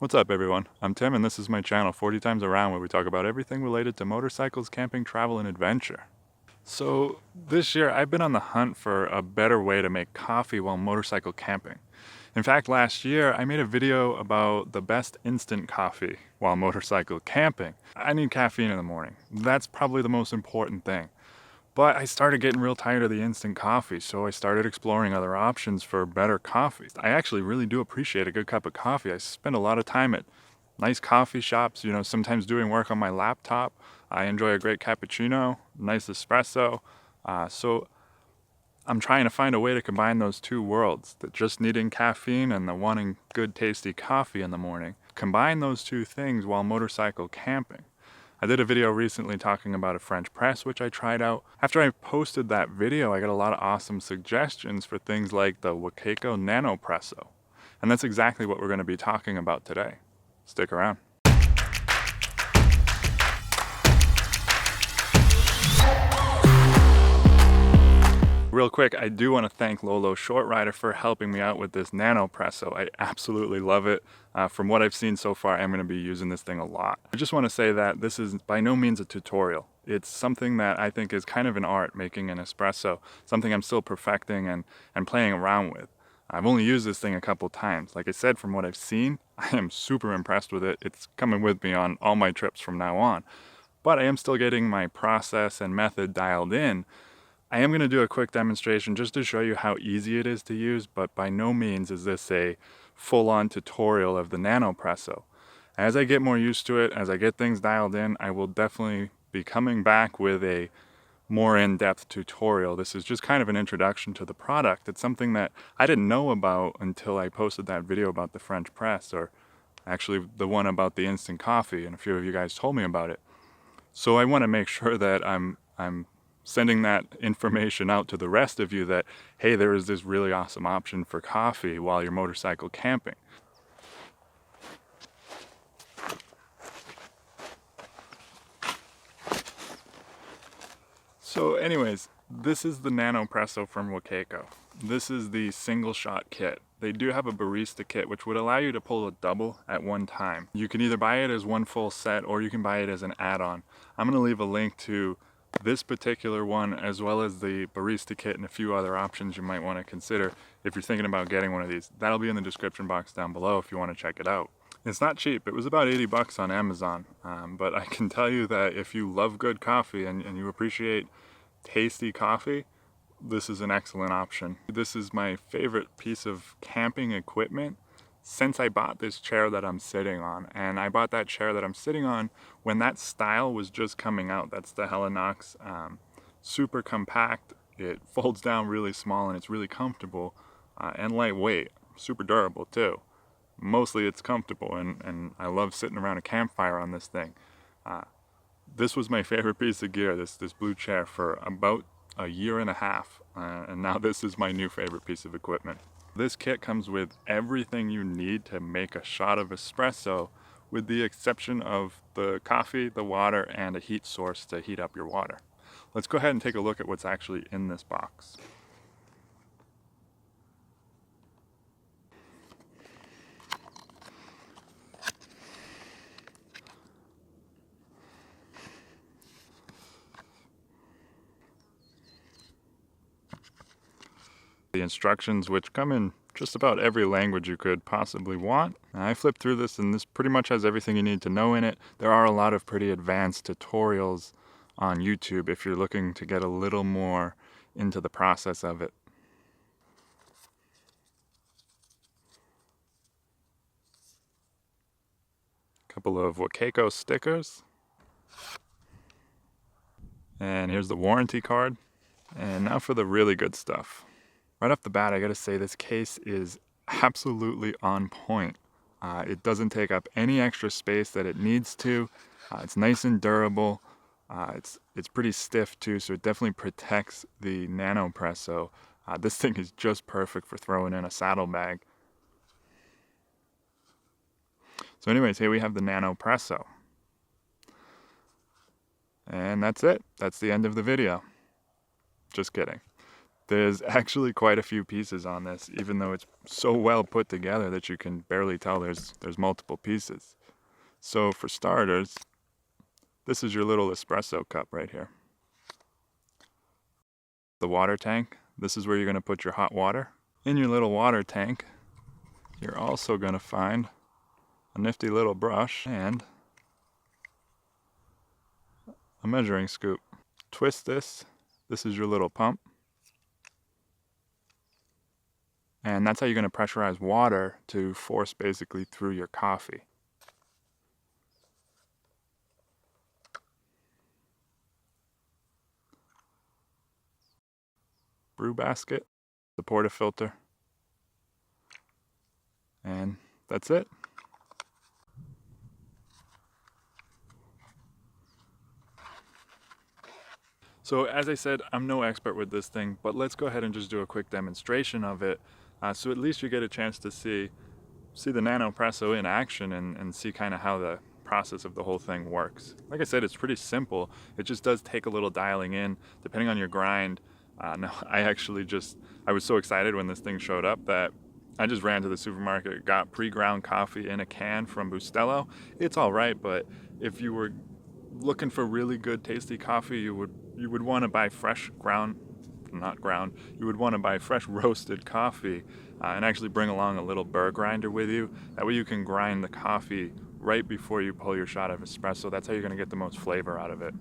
What's up everyone? I'm Tim and this is my channel 40 Times Around, where we talk about everything related to motorcycles, camping, travel, and adventure. So this year I've been on the hunt for a better way to make coffee while motorcycle camping. In fact, last year I made a video about the best instant coffee while motorcycle camping. I need caffeine in the morning. That's probably the most important thing. But I started getting real tired of the instant coffee, so I started exploring other options for better coffee. I actually really do appreciate a good cup of coffee. I spend a lot of time at nice coffee shops, sometimes doing work on my laptop. I enjoy a great cappuccino, nice espresso. So I'm trying to find a way to combine those two worlds, the just needing caffeine and the wanting good tasty coffee in the morning. Combine those two things while motorcycle camping. I did a video recently talking about a French press, which I tried out. After I posted that video, I got a lot of awesome suggestions for things like the Wacaco Nanopresso. And that's exactly what we're going to be talking about today. Stick around. Real quick, I do want to thank Lolo Short Rider for helping me out with this Nanopresso. I absolutely love it. From what I've seen so far, I'm going to be using this thing a lot. I just want to say that this is by no means a tutorial. It's something that I think is kind of an art, making an espresso, something I'm still perfecting and playing around with. I've only used this thing a couple times. Like I said, from what I've seen, I am super impressed with it. It's coming with me on all my trips from now on. But I am still getting my process and method dialed in. I am going to do a quick demonstration just to show you how easy it is to use, but by no means is this a full-on tutorial of the Nanopresso. As I get more used to it, as I get things dialed in, I will definitely be coming back with a more in-depth tutorial. This is just kind of an introduction to the product. It's something that I didn't know about until I posted that video about the French press, or actually the one about the instant coffee, and a few of you guys told me about it. So I want to make sure that I'm sending that information out to the rest of you that, hey, there is this really awesome option for coffee while you're motorcycle camping. So anyways, this is the Nanopresso from Wacaco. This is the single shot kit. They do have a barista kit which would allow you to pull a double at one time. You can either buy it as one full set or you can buy it as an add-on. I'm going to leave a link to this particular one as well as the barista kit and a few other options you might want to consider if you're thinking about getting one of these. That'll be in the description box down below if you want to check it out. It's not cheap. It was about 80 bucks on Amazon, but I can tell you that if you love good coffee and you appreciate tasty coffee, this is an excellent option. This is my favorite piece of camping equipment since I bought this chair that I'm sitting on. And I bought that chair that I'm sitting on when that style was just coming out. That's the Helinox, super compact. It folds down really small and it's really comfortable and lightweight, super durable too. Mostly it's comfortable and I love sitting around a campfire on this thing. This was my favorite piece of gear, this blue chair, for about a year and a half, and now this is my new favorite piece of equipment. This kit comes with everything you need to make a shot of espresso, with the exception of the coffee, the water, and a heat source to heat up your water. Let's go ahead and take a look at what's actually in this box. The instructions, which come in just about every language you could possibly want. I flipped through this and this pretty much has everything you need to know in it. There are a lot of pretty advanced tutorials on YouTube if you're looking to get a little more into the process of it. A couple of Wacaco stickers. And here's the warranty card. And now for the really good stuff. Right off the bat, I gotta say this case is absolutely on point. It doesn't take up any extra space that it needs to. It's nice and durable. It's pretty stiff too, so it definitely protects the Nanopresso. This thing is just perfect for throwing in a saddlebag. So anyways, here we have the Nanopresso. And that's it. That's the end of the video. Just kidding. There's actually quite a few pieces on this, even though it's so well put together that you can barely tell there's multiple pieces. So for starters, this is your little espresso cup right here. The water tank, this is where you're going to put your hot water. In your little water tank, you're also going to find a nifty little brush and a measuring scoop. Twist this. This is your little pump. And that's how you're going to pressurize water to force basically through your coffee. Brew basket, the portafilter, and that's it. So as I said, I'm no expert with this thing, but let's go ahead and just do a quick demonstration of it. So at least you get a chance to see the Nanopresso in action and see kind of how the process of the whole thing works. Like I said, it's pretty simple. It just does take a little dialing in depending on your grind. No, I was so excited when this thing showed up that I just ran to the supermarket, got pre-ground coffee in a can from Bustelo. It's all right, but if you were looking for really good tasty coffee, you would want to buy you would want to buy fresh roasted coffee and actually bring along a little burr grinder with you. That way you can grind the coffee right before you pull your shot of espresso. That's how you're going to get the most flavor out of it.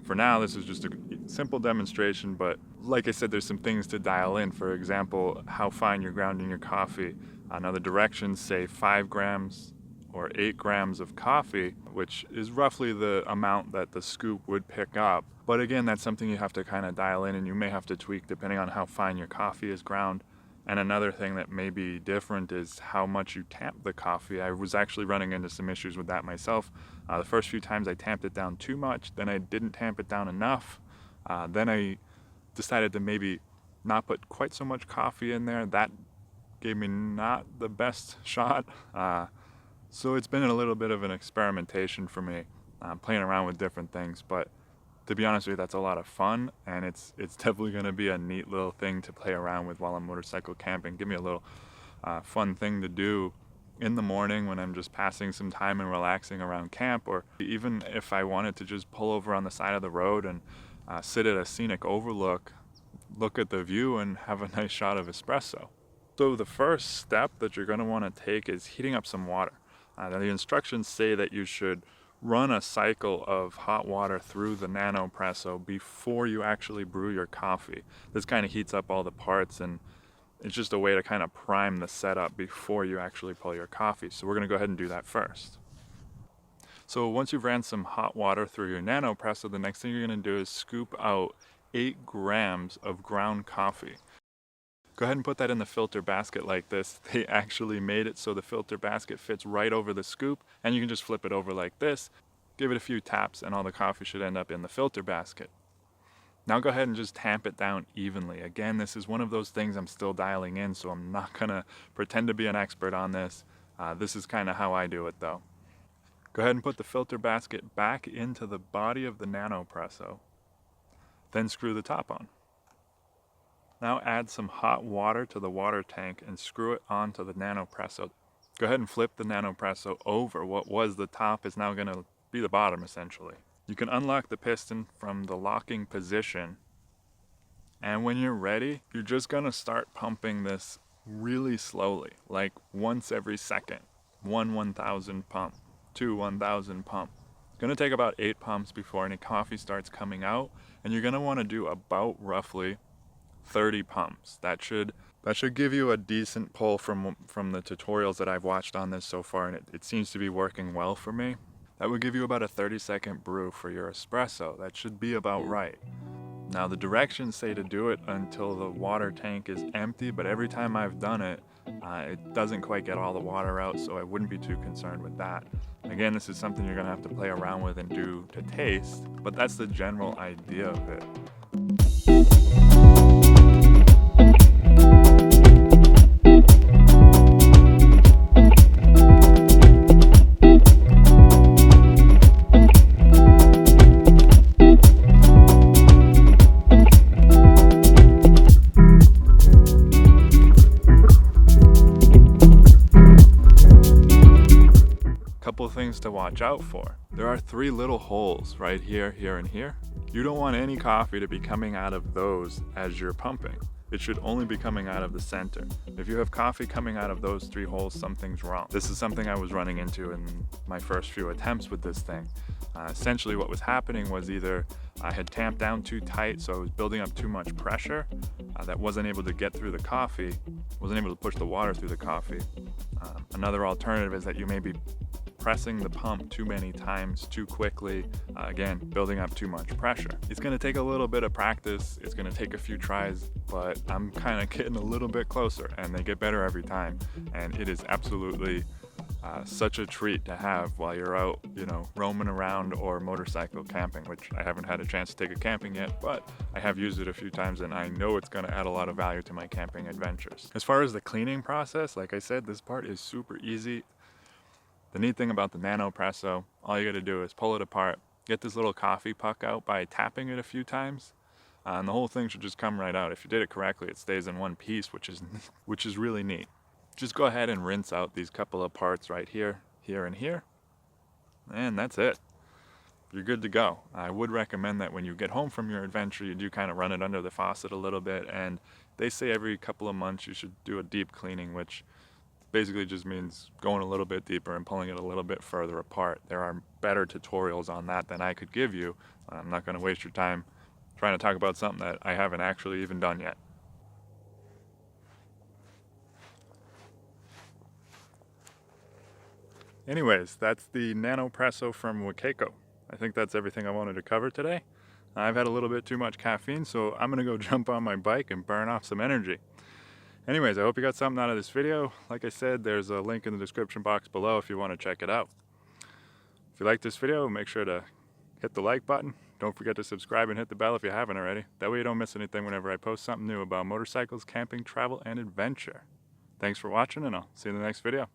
For now, this is just a simple demonstration, but like I said, there's some things to dial in. For example, how fine you're grounding your coffee. Now the directions say 5 grams or 8 grams of coffee, which is roughly the amount that the scoop would pick up. But again, that's something you have to kind of dial in, and you may have to tweak depending on how fine your coffee is ground. And another thing that may be different is how much you tamp the coffee. I was actually running into some issues with that myself. The first few times I tamped it down too much, then I didn't tamp it down enough. Then I decided to maybe not put quite so much coffee in there. That gave me not the best shot. So it's been a little bit of an experimentation for me, playing around with different things. But to be honest with you, that's a lot of fun, and it's definitely going to be a neat little thing to play around with while I'm motorcycle camping. Give me a little fun thing to do in the morning when I'm just passing some time and relaxing around camp, or even if I wanted to just pull over on the side of the road and sit at a scenic overlook, look at the view, and have a nice shot of espresso. So the first step that you're going to want to take is heating up some water. Now the instructions say that you should run a cycle of hot water through the Nanopresso before you actually brew your coffee. This kind of heats up all the parts, and it's just a way to kind of prime the setup before you actually pull your coffee. So we're going to go ahead and do that first. So once you've ran some hot water through your Nanopresso, the next thing you're going to do is scoop out 8 grams of ground coffee. Go ahead and put that in the filter basket like this. They actually made it so the filter basket fits right over the scoop, and you can just flip it over like this, give it a few taps, and all the coffee should end up in the filter basket. Now go ahead and just tamp it down evenly. Again, this is one of those things I'm still dialing in, so I'm not gonna pretend to be an expert on this. This is kind of how I do it though. Go ahead and put the filter basket back into the body of the Nanopresso, then screw the top on. Now add some hot water to the water tank and screw it onto the Nanopresso. Go ahead and flip the Nanopresso over. What was the top is now going to be the bottom essentially. You can unlock the piston from the locking position, and when you're ready, you're just going to start pumping this really slowly, like once every second. 1,000 pump, 1,000 pump. It's going to take about 8 pumps before any coffee starts coming out, and you're going to want to do about roughly 30 pumps. That should give you a decent pull from the tutorials that I've watched on this so far, and it seems to be working well for me. That would give you about a 30-second brew for your espresso. That should be about right. Now the directions say to do it until the water tank is empty, but every time I've done it, it doesn't quite get all the water out, so I wouldn't be too concerned with that. Again, this is something you're gonna have to play around with and do to taste, but that's the general idea of it. couple things to watch out for. There are 3 little holes right here, here, and here. You don't want any coffee to be coming out of those as you're pumping. It should only be coming out of the center. If you have coffee coming out of those 3 holes, something's wrong. This is something I was running into in my first few attempts with this thing. Essentially what was happening was either I had tamped down too tight, so I was building up too much pressure that wasn't able to get through the coffee, wasn't able to push the water through the coffee. Another alternative is that you may be pressing the pump too many times too quickly, again, building up too much pressure. It's gonna take a little bit of practice, it's gonna take a few tries, but I'm kind of getting a little bit closer and they get better every time. And it is absolutely such a treat to have while you're out, you know, roaming around or motorcycle camping, which I haven't had a chance to take a camping yet, but I have used it a few times and I know it's gonna add a lot of value to my camping adventures. As far as the cleaning process, like I said, this part is super easy. The neat thing about the Nanopresso, all you gotta do is pull it apart, get this little coffee puck out by tapping it a few times, and the whole thing should just come right out. If you did it correctly, it stays in one piece, which is really neat. Just go ahead and rinse out these couple of parts right here, here, and here, and that's it. You're good to go. I would recommend that when you get home from your adventure, you do kind of run it under the faucet a little bit, and they say every couple of months you should do a deep cleaning, which basically just means going a little bit deeper and pulling it a little bit further apart. There are better tutorials on that than I could give you. I'm not going to waste your time trying to talk about something that I haven't actually even done yet. Anyways, that's the Nanopresso from Wacaco. I think that's everything I wanted to cover today. I've had a little bit too much caffeine, so I'm going to go jump on my bike and burn off some energy. Anyways, I hope you got something out of this video. Like I said, there's a link in the description box below if you want to check it out. If you like this video, make sure to hit the like button. Don't forget to subscribe and hit the bell if you haven't already. That way you don't miss anything whenever I post something new about motorcycles, camping, travel, and adventure. Thanks for watching, and I'll see you in the next video.